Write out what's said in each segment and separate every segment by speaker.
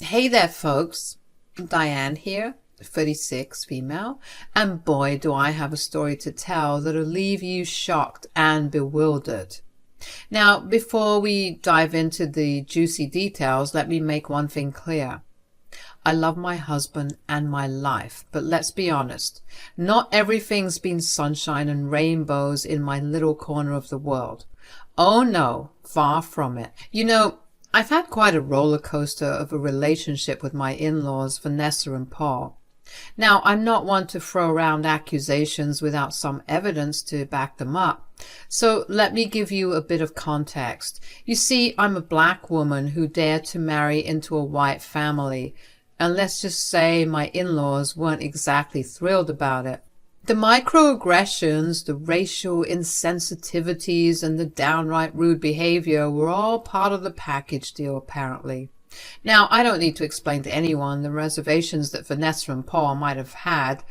Speaker 1: Hey there, folks. Diane here, 36, female, and boy, do I have a story to tell that'll leave you shocked and bewildered. Now, before we dive into the juicy details, let me make one thing clear. I love my husband and my life, but let's be honest, not everything's been sunshine and rainbows in my little corner of the world. Oh no, far from it. I've had quite a roller coaster of a relationship with my in-laws, Vanessa and Paul. Now, I'm not one to throw around accusations without some evidence to back them up. So let me give you a bit of context. You see, I'm a black woman who dared to marry into a white family, and let's just say my in-laws weren't exactly thrilled about it. The microaggressions, the racial insensitivities, and the downright rude behavior were all part of the package deal, apparently. Now, I don't need to explain to anyone the reservations that Vanessa and Paul might have had,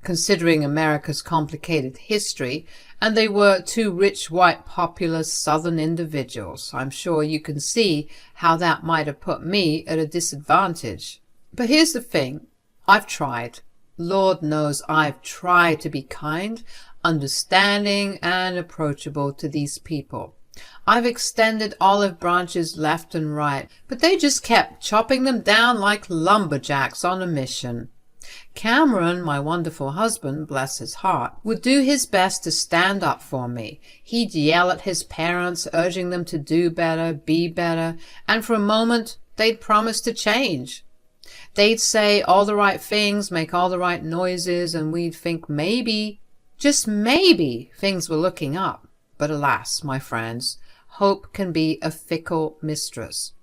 Speaker 1: considering America's complicated history, and they were two rich, white, populous Southern individuals. I'm sure you can see how that might have put me at a disadvantage. But here's the thing. I've tried. Lord knows I've tried to be kind, understanding, and approachable to these people. I've extended olive branches left and right, but they just kept chopping them down like lumberjacks on a mission. Cameron, my wonderful husband, bless his heart, would do his best to stand up for me. He'd yell at his parents, urging them to do better, be better, and for a moment they'd promise to change. They'd say all the right things, make all the right noises, and we'd think maybe, just maybe, things were looking up. But alas, my friends, hope can be a fickle mistress.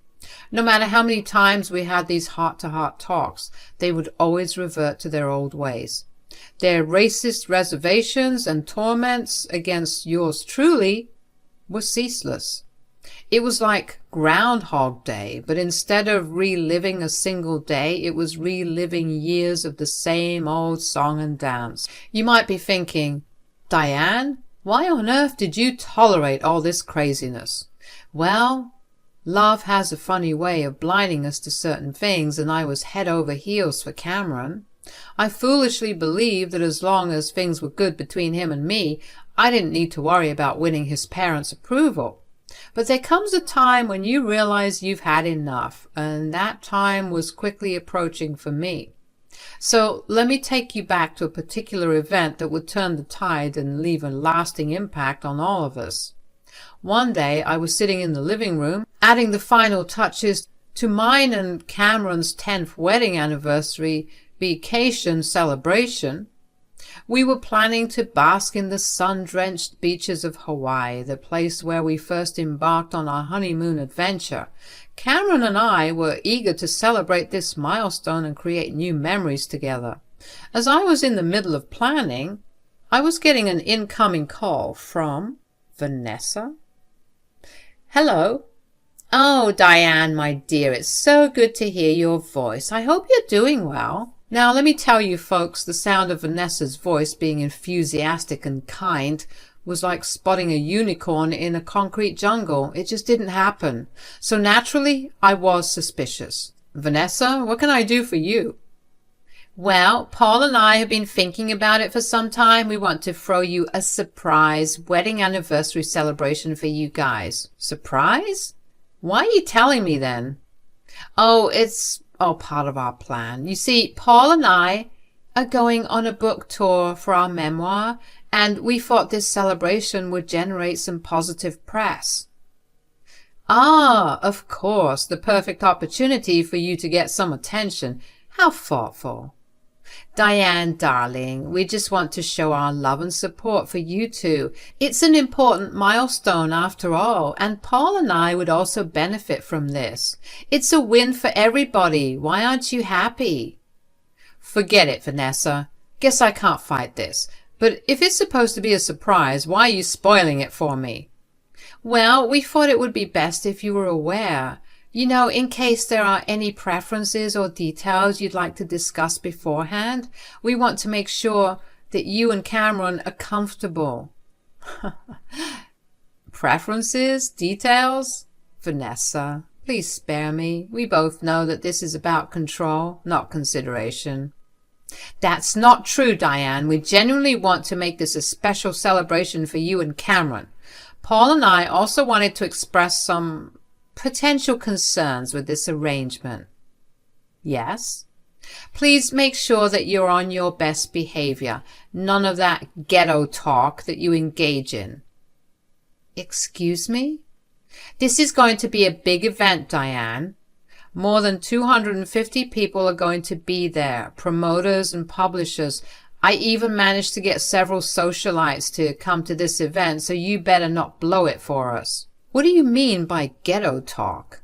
Speaker 1: No matter how many times we had these heart-to-heart talks, they would always revert to their old ways. Their racist reservations and torments against yours truly were ceaseless. It was like Groundhog Day, but instead of reliving a single day, it was reliving years of the same old song and dance. You might be thinking, Diane, why on earth did you tolerate all this craziness? Well, love has a funny way of blinding us to certain things, and I was head over heels for Cameron. I foolishly believed that as long as things were good between him and me, I didn't need to worry about winning his parents' approval. But there comes a time when you realize you've had enough, and that time was quickly approaching for me. So let me take you back to a particular event that would turn the tide and leave a lasting impact on all of us. One day I was sitting in the living room, adding the final touches to mine and Cameron's 10th wedding anniversary vacation celebration. We were planning to bask in the sun-drenched beaches of Hawaii, the place where we first embarked on our honeymoon adventure. Cameron and I were eager to celebrate this milestone and create new memories together. As I was in the middle of planning, I was getting an incoming call from Vanessa. Hello. Oh, Diane, my dear, it's so good to hear your voice. I hope you're doing well. Now, let me tell you folks, the sound of Vanessa's voice being enthusiastic and kind was like spotting a unicorn in a concrete jungle. It just didn't happen. So naturally, I was suspicious. Vanessa, what can I do for you? Well, Paul and I have been thinking about it for some time. We want to throw you a surprise wedding anniversary celebration for you guys. Surprise? Why are you telling me then? Oh, it's part of our plan. You see, Paul and I are going on a book tour for our memoir, and we thought this celebration would generate some positive press. Ah, of course, the perfect opportunity for you to get some attention. How thoughtful. Diane, darling, we just want to show our love and support for you two. It's an important milestone after all, and Paul and I would also benefit from this. It's a win for everybody. Why aren't you happy? Forget it, Vanessa. Guess I can't fight this. But if it's supposed to be a surprise, why are you spoiling it for me? Well, we thought it would be best if you were aware. You know, in case there are any preferences or details you'd like to discuss beforehand, we want to make sure that you and Cameron are comfortable. Preferences? Details? Vanessa, Please spare me. We both know that this is about control, not consideration. That's not true, Diane. We genuinely want to make this a special celebration for you and Cameron. Paul and I also wanted to express some potential concerns with this arrangement. Yes? Please make sure that you're on your best behavior. None of that ghetto talk that you engage in. Excuse me? This is going to be a big event, Diane. More than 250 people are going to be there, promoters and publishers. I even managed to get several socialites to come to this event, so you better not blow it for us. What do you mean by ghetto talk?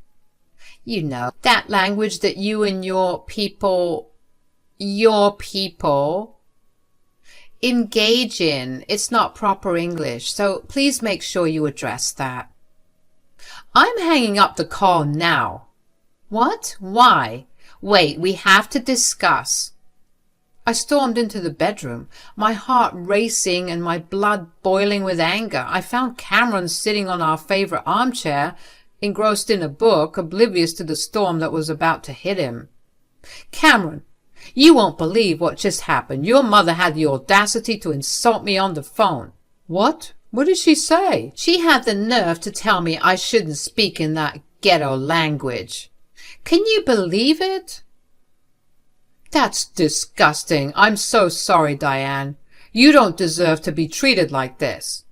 Speaker 1: You know, that language that you and your people engage in. It's not proper English, so please make sure you address that. I'm hanging up the call now. What? Why? Wait, we have to discuss. I stormed into the bedroom, my heart racing and my blood boiling with anger. I found Cameron sitting on our favorite armchair, engrossed in a book, oblivious to the storm that was about to hit him. Cameron, you won't believe what just happened. Your mother had the audacity to insult me on the phone. What? What did she say? She had the nerve to tell me I shouldn't speak in that ghetto language. Can you believe it? That's disgusting. I'm so sorry, Diane. You don't deserve to be treated like this.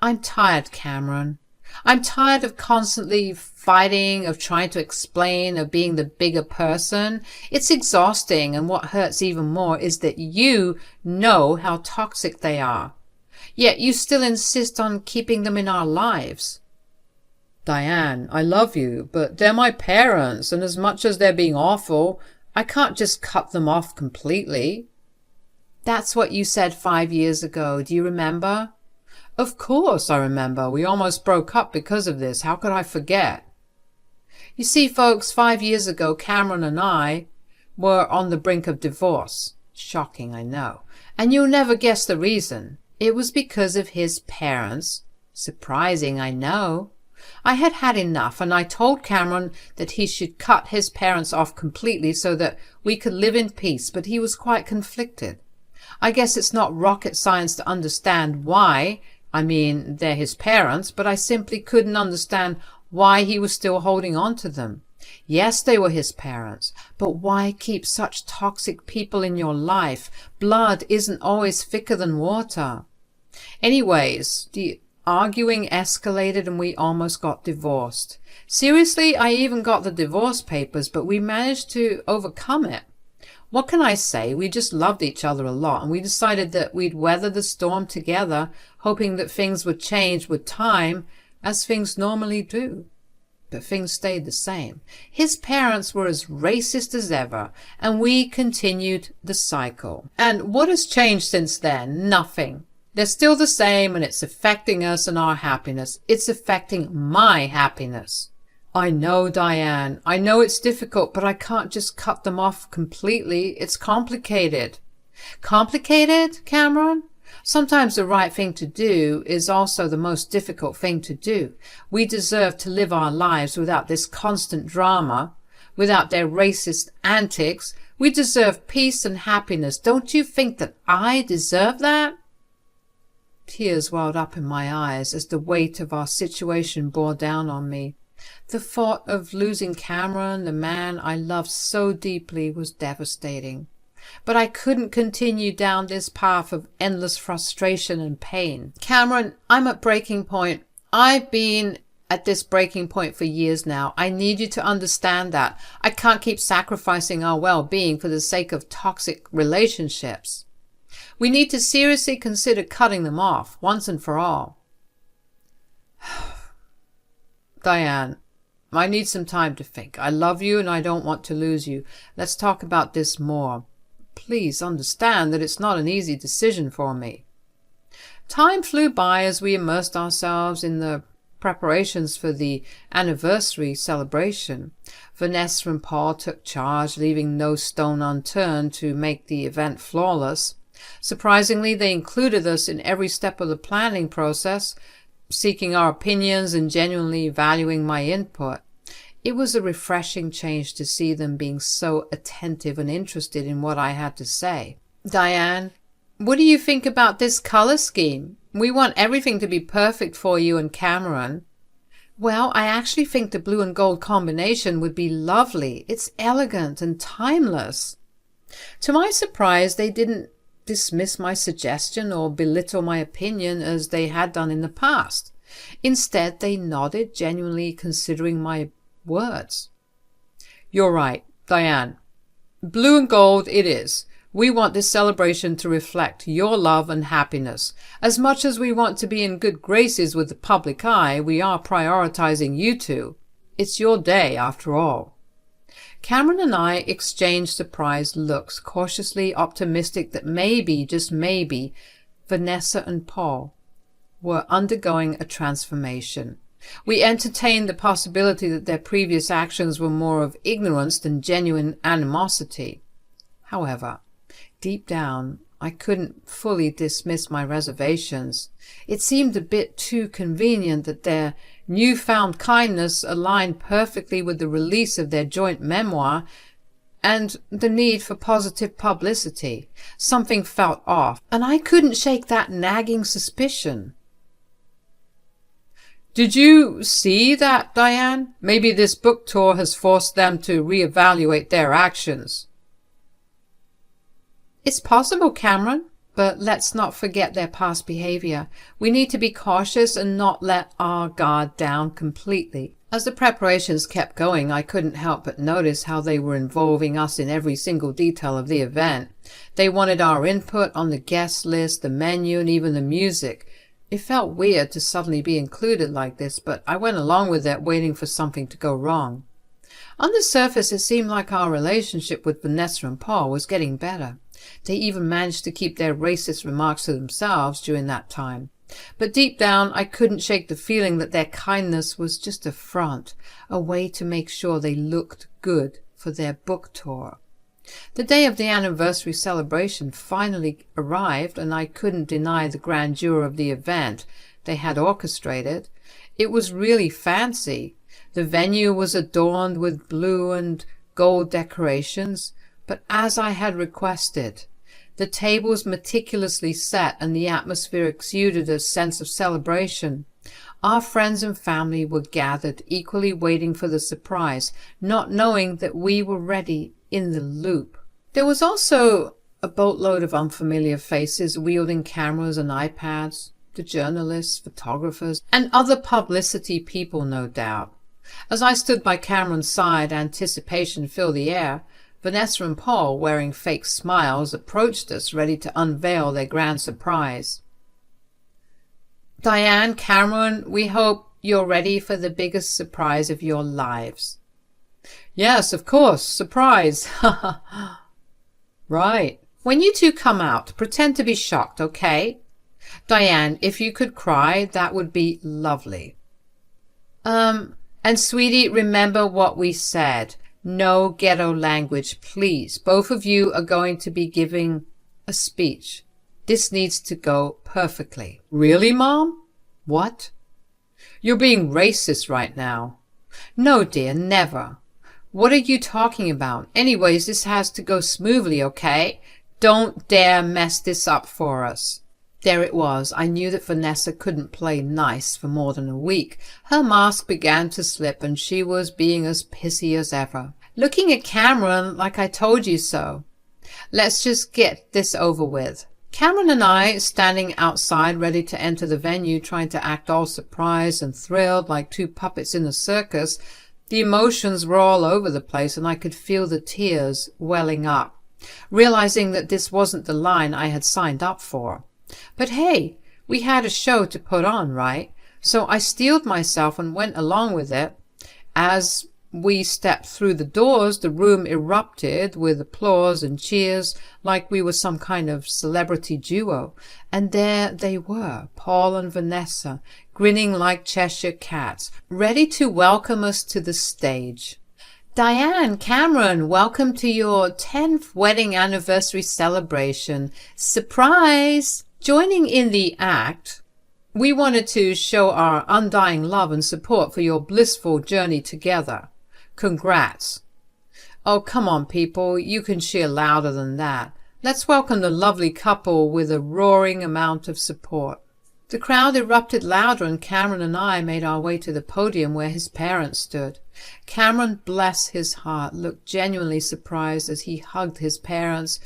Speaker 1: I'm tired, Cameron. I'm tired of constantly fighting, of trying to explain, of being the bigger person. It's exhausting, and what hurts even more is that you know how toxic they are. Yet you still insist on keeping them in our lives. Diane, I love you, but they're my parents, and as much as they're being awful, I can't just cut them off completely. That's what you said 5 years ago. Do you remember? Of course I remember. We almost broke up because of this. How could I forget? You see, folks, 5 years ago, Cameron and I were on the brink of divorce. Shocking, I know. And you'll never guess the reason. It was because of his parents. Surprising, I know. I had had enough, and I told Cameron that he should cut his parents off completely so that we could live in peace, but he was quite conflicted. I guess it's not rocket science to understand why. I mean, they're his parents, but I simply couldn't understand why he was still holding on to them. Yes, they were his parents, but why keep such toxic people in your life? Blood isn't always thicker than water. Anyways, the arguing escalated and we almost got divorced. Seriously, I even got the divorce papers, but we managed to overcome it. What can I say? We just loved each other a lot, and we decided that we'd weather the storm together, hoping that things would change with time, as things normally do. But things stayed the same. His parents were as racist as ever, and we continued the cycle. And what has changed since then? Nothing. They're still the same, and it's affecting us and our happiness. It's affecting my happiness. I know, Diane. I know it's difficult, but I can't just cut them off completely. It's complicated. Complicated, Cameron? Sometimes the right thing to do is also the most difficult thing to do. We deserve to live our lives without this constant drama, without their racist antics. We deserve peace and happiness. Don't you think that I deserve that? Tears welled up in my eyes as the weight of our situation bore down on me. The thought of losing Cameron, the man I loved so deeply, was devastating. But I couldn't continue down this path of endless frustration and pain. Cameron, I'm at breaking point. I've been at this breaking point for years now. I need you to understand that. I can't keep sacrificing our well-being for the sake of toxic relationships. We need to seriously consider cutting them off, once and for all. Diane, I need some time to think. I love you and I don't want to lose you. Let's talk about this more. Please understand that it's not an easy decision for me. Time flew by as we immersed ourselves in the preparations for the anniversary celebration. Vanessa and Paul took charge, leaving no stone unturned to make the event flawless. Surprisingly, they included us in every step of the planning process, seeking our opinions and genuinely valuing my input. It was a refreshing change to see them being so attentive and interested in what I had to say. Diane, what do you think about this color scheme? We want everything to be perfect for you and Cameron. Well, I actually think the blue and gold combination would be lovely. It's elegant and timeless. To my surprise, they didn't dismiss my suggestion or belittle my opinion as they had done in the past. Instead, they nodded, genuinely considering my words. You're right, Diane. Blue and gold it is. We want this celebration to reflect your love and happiness. As much as we want to be in good graces with the public eye, we are prioritizing you two. It's your day, after all. Cameron and I exchanged surprised looks, cautiously optimistic that maybe, just maybe, Vanessa and Paul were undergoing a transformation. We entertained the possibility that their previous actions were more of ignorance than genuine animosity. However, deep down, I couldn't fully dismiss my reservations. It seemed a bit too convenient that their newfound kindness aligned perfectly with the release of their joint memoir and the need for positive publicity. Something felt off, and I couldn't shake that nagging suspicion. Did you see that, Diane? Maybe this book tour has forced them to reevaluate their actions. It's possible, Cameron, but let's not forget their past behavior. We need to be cautious and not let our guard down completely. As the preparations kept going, I couldn't help but notice how they were involving us in every single detail of the event. They wanted our input on the guest list, the menu, and even the music. It felt weird to suddenly be included like this, but I went along with it, waiting for something to go wrong. On the surface, it seemed like our relationship with Vanessa and Paul was getting better. They even managed to keep their racist remarks to themselves during that time. But deep down, I couldn't shake the feeling that their kindness was just a front, a way to make sure they looked good for their book tour. The day of the anniversary celebration finally arrived, and I couldn't deny the grandeur of the event they had orchestrated. It was really fancy. The venue was adorned with blue and gold decorations, but as I had requested, the tables meticulously set and the atmosphere exuded a sense of celebration. Our friends and family were gathered, equally waiting for the surprise, not knowing that we were ready in the loop. There was also a boatload of unfamiliar faces wielding cameras and iPads, the journalists, photographers, and other publicity people, no doubt. As I stood by Cameron's side, anticipation filled the air. Vanessa and Paul, wearing fake smiles, approached us, ready to unveil their grand surprise. Diane, Cameron, we hope you're ready for the biggest surprise of your lives. Yes, of course, surprise. Right. When you two come out, pretend to be shocked, okay? Diane, if you could cry, that would be lovely. And sweetie, remember what we said. No ghetto language, please. Both of you are going to be giving a speech. This needs to go perfectly. Really, Mom? What? You're being racist right now. No, dear, never. What are you talking about? Anyways, this has to go smoothly, okay? Don't dare mess this up for us. There it was. I knew that Vanessa couldn't play nice for more than a week. Her mask began to slip and she was being as pissy as ever. Looking at Cameron like I told you so. Let's just get this over with. Cameron and I, standing outside ready to enter the venue, trying to act all surprised and thrilled like two puppets in a circus. The emotions were all over the place and I could feel the tears welling up, realizing that this wasn't the line I had signed up for. But hey, we had a show to put on, right? So I steeled myself and went along with it. As we stepped through the doors, the room erupted with applause and cheers like we were some kind of celebrity duo. And there they were, Paul and Vanessa, grinning like Cheshire cats, ready to welcome us to the stage. Diane, Cameron, welcome to your 10th wedding anniversary celebration. Surprise! Joining in the act, we wanted to show our undying love and support for your blissful journey together. Congrats. Oh, come on, people. You can cheer louder than that. Let's welcome the lovely couple with a roaring amount of support. The crowd erupted louder, and Cameron and I made our way to the podium where his parents stood. Cameron, bless his heart, looked genuinely surprised as he hugged his parents,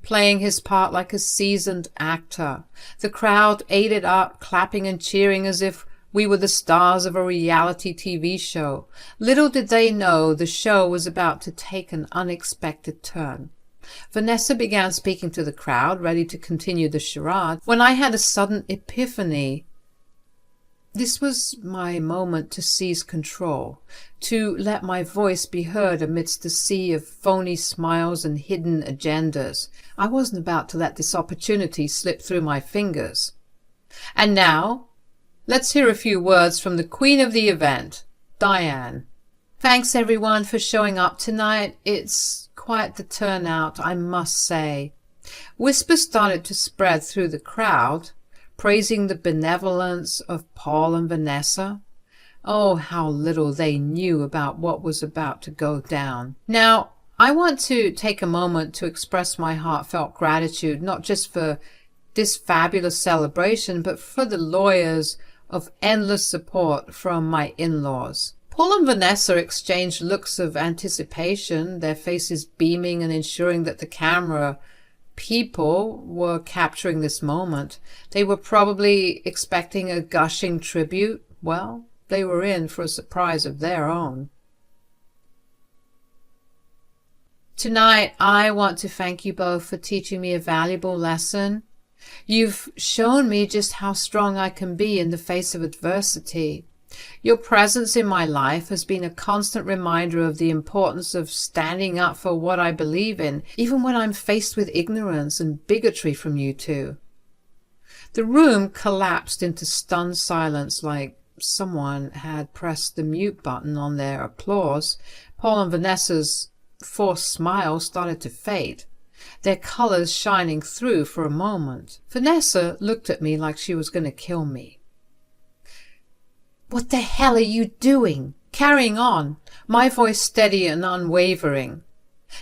Speaker 1: playing his part like a seasoned actor. The crowd ate it up, clapping and cheering as if we were the stars of a reality TV show. Little did they know the show was about to take an unexpected turn. Vanessa began speaking to the crowd, ready to continue the charade, when I had a sudden epiphany. This was my moment to seize control, to let my voice be heard amidst a sea of phony smiles and hidden agendas. I wasn't about to let this opportunity slip through my fingers. And now, let's hear a few words from the queen of the event, Diane. Thanks everyone for showing up tonight. It's quite the turnout, I must say. Whispers started to spread through the crowd, praising the benevolence of Paul and Vanessa. Oh, how little they knew about what was about to go down. Now, I want to take a moment to express my heartfelt gratitude, not just for this fabulous celebration, but for the lawyers of endless support from my in-laws. Paul and Vanessa exchanged looks of anticipation, their faces beaming and ensuring that the camera people were capturing this moment. They were probably expecting a gushing tribute. Well, they were in for a surprise of their own. Tonight, I want to thank you both for teaching me a valuable lesson. You've shown me just how strong I can be in the face of adversity. Your presence in my life has been a constant reminder of the importance of standing up for what I believe in, even when I'm faced with ignorance and bigotry from you two. The room collapsed into stunned silence, like someone had pressed the mute button on their applause. Paul and Vanessa's forced smile started to fade, their colors shining through for a moment. Vanessa looked at me like she was going to kill me. What the hell are you doing? Carrying on, my voice steady and unwavering.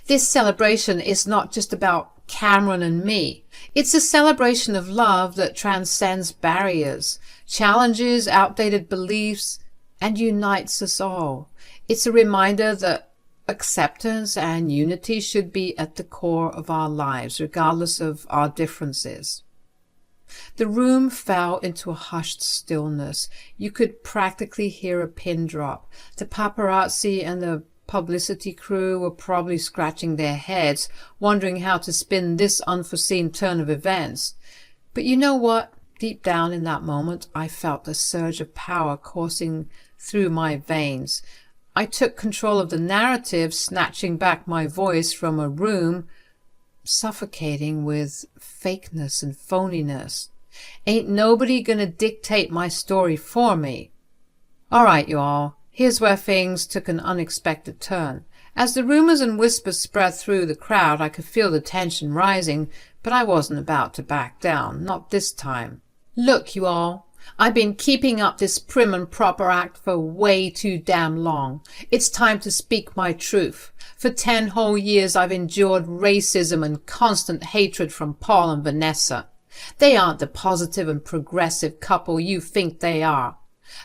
Speaker 1: This celebration is not just about Cameron and me. It's a celebration of love that transcends barriers, challenges outdated beliefs, and unites us all. It's a reminder that acceptance and unity should be at the core of our lives, regardless of our differences. The room fell into a hushed stillness. You could practically hear a pin drop. The paparazzi and the publicity crew were probably scratching their heads, wondering how to spin this unforeseen turn of events. But you know what? Deep down in that moment, I felt a surge of power coursing through my veins. I took control of the narrative, snatching back my voice from a room suffocating with fakeness and phoniness. Ain't nobody gonna dictate my story for me. All right, you all. Here's where things took an unexpected turn. As the rumors and whispers spread through the crowd, I could feel the tension rising, but I wasn't about to back down. Not this time. Look, you all. I've been keeping up this prim and proper act for way too damn long. It's time to speak my truth. For 10 whole years I've endured racism and constant hatred from Paul and Vanessa. They aren't the positive and progressive couple you think they are.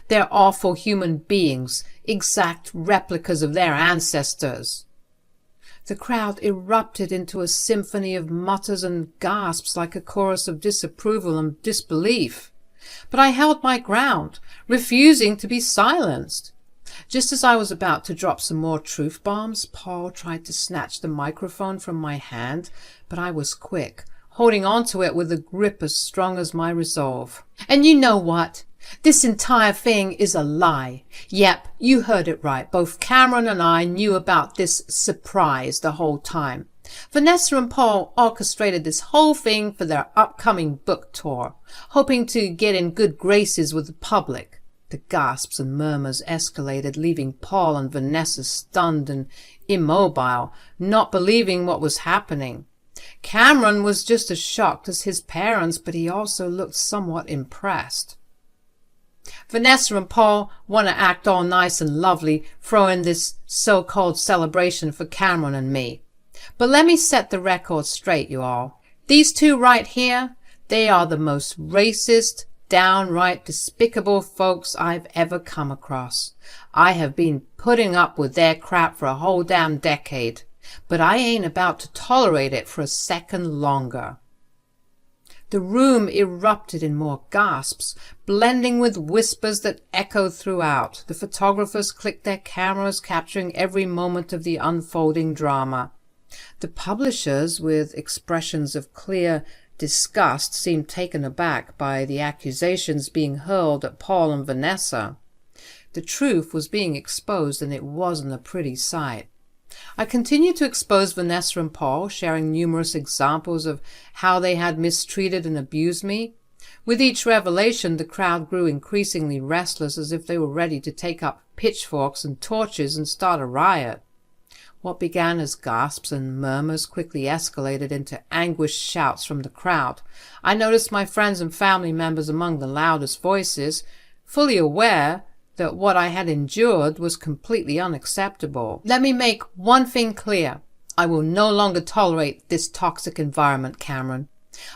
Speaker 1: They're awful human beings, exact replicas of their ancestors. The crowd erupted into a symphony of mutters and gasps like a chorus of disapproval and disbelief. But I held my ground, refusing to be silenced. Just as I was about to drop some more truth bombs, Paul tried to snatch the microphone from my hand, but I was quick, holding on to it with a grip as strong as my resolve. And you know what? This entire thing is a lie. Yep, you heard it right. Both Cameron and I knew about this surprise the whole time. Vanessa and Paul orchestrated this whole thing for their upcoming book tour, hoping to get in good graces with the public. The gasps and murmurs escalated, leaving Paul and Vanessa stunned and immobile, not believing what was happening. Cameron was just as shocked as his parents, but he also looked somewhat impressed. Vanessa and Paul want to act all nice and lovely, throw in this so-called celebration for Cameron and me. But let me set the record straight, you all. These two right here, they are the most racist, downright despicable folks I've ever come across. I have been putting up with their crap for a whole damn decade, but I ain't about to tolerate it for a second longer. The room erupted in more gasps, blending with whispers that echoed throughout. The photographers clicked their cameras, capturing every moment of the unfolding drama. The publishers, with expressions of clear disgust, seemed taken aback by the accusations being hurled at Paul and Vanessa. The truth was being exposed, and it wasn't a pretty sight. I continued to expose Vanessa and Paul, sharing numerous examples of how they had mistreated and abused me. With each revelation, the crowd grew increasingly restless, as if they were ready to take up pitchforks and torches and start a riot. What began as gasps and murmurs quickly escalated into anguished shouts from the crowd. I noticed my friends and family members among the loudest voices, fully aware that what I had endured was completely unacceptable. Let me make one thing clear. I will no longer tolerate this toxic environment, Cameron.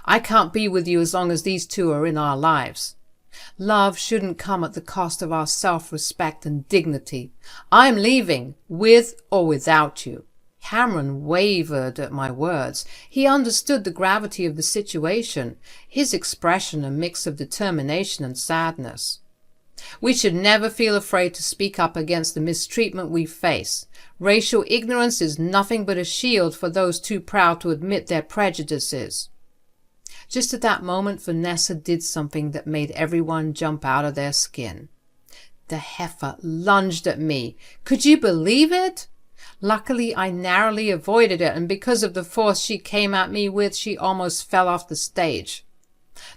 Speaker 1: I can't be with you as long as these two are in our lives. Love shouldn't come at the cost of our self-respect and dignity. I'm leaving, with or without you. Cameron wavered at my words. He understood the gravity of the situation, his expression a mix of determination and sadness. We should never feel afraid to speak up against the mistreatment we face. Racial ignorance is nothing but a shield for those too proud to admit their prejudices. Just at that moment, Vanessa did something that made everyone jump out of their skin. The heifer lunged at me. Could you believe it? Luckily, I narrowly avoided it, and because of the force she came at me with, she almost fell off the stage.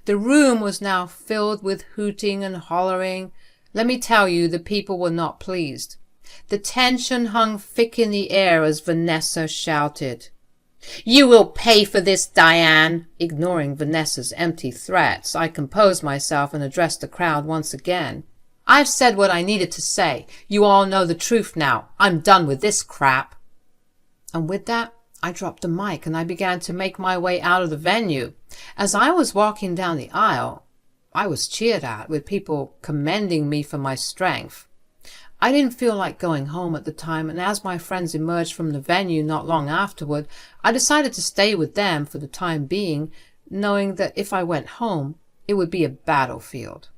Speaker 1: The room was now filled with hooting and hollering. Let me tell you, the people were not pleased. The tension hung thick in the air as Vanessa shouted, "You will pay for this, Diane!" Ignoring Vanessa's empty threats, I composed myself and addressed the crowd once again. "I've said what I needed to say. You all know the truth now. I'm done with this crap." And with that, I dropped the mic and I began to make my way out of the venue. As I was walking down the aisle, I was cheered at, with people commending me for my strength. I didn't feel like going home at the time, and as my friends emerged from the venue not long afterward, I decided to stay with them for the time being, knowing that if I went home, it would be a battlefield.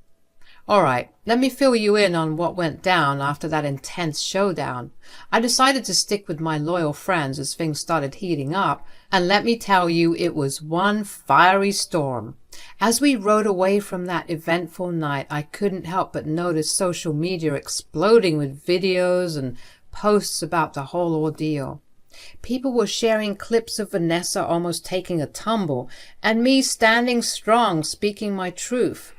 Speaker 1: All right, let me fill you in on what went down after that intense showdown. I decided to stick with my loyal friends as things started heating up, and let me tell you, it was one fiery storm. As we rode away from that eventful night, I couldn't help but notice social media exploding with videos and posts about the whole ordeal. People were sharing clips of Vanessa almost taking a tumble, and me standing strong, speaking my truth.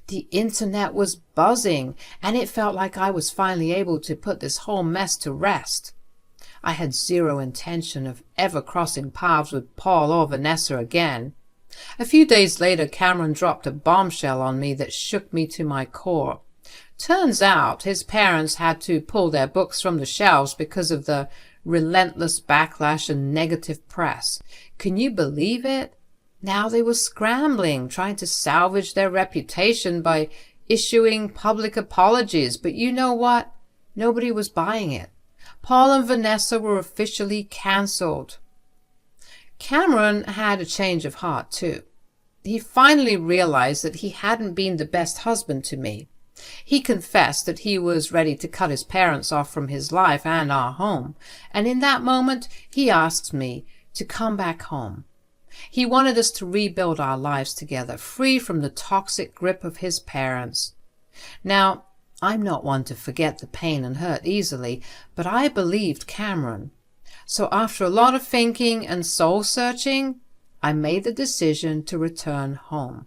Speaker 1: The internet was buzzing, and it felt like I was finally able to put this whole mess to rest. I had zero intention of ever crossing paths with Paul or Vanessa again. A few days later, Cameron dropped a bombshell on me that shook me to my core. Turns out his parents had to pull their books from the shelves because of the relentless backlash and negative press. Can you believe it? Now they were scrambling, trying to salvage their reputation by issuing public apologies. But you know what? Nobody was buying it. Paul and Vanessa were officially cancelled. Cameron had a change of heart too. He finally realized that he hadn't been the best husband to me. He confessed that he was ready to cut his parents off from his life and our home, and in that moment he asked me to come back home. He wanted us to rebuild our lives together, free from the toxic grip of his parents. Now, I'm not one to forget the pain and hurt easily, but I believed Cameron. So after a lot of thinking and soul-searching, I made the decision to return home.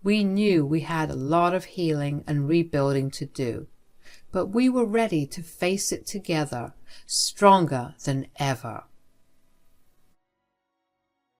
Speaker 1: We knew we had a lot of healing and rebuilding to do, but we were ready to face it together, stronger than ever.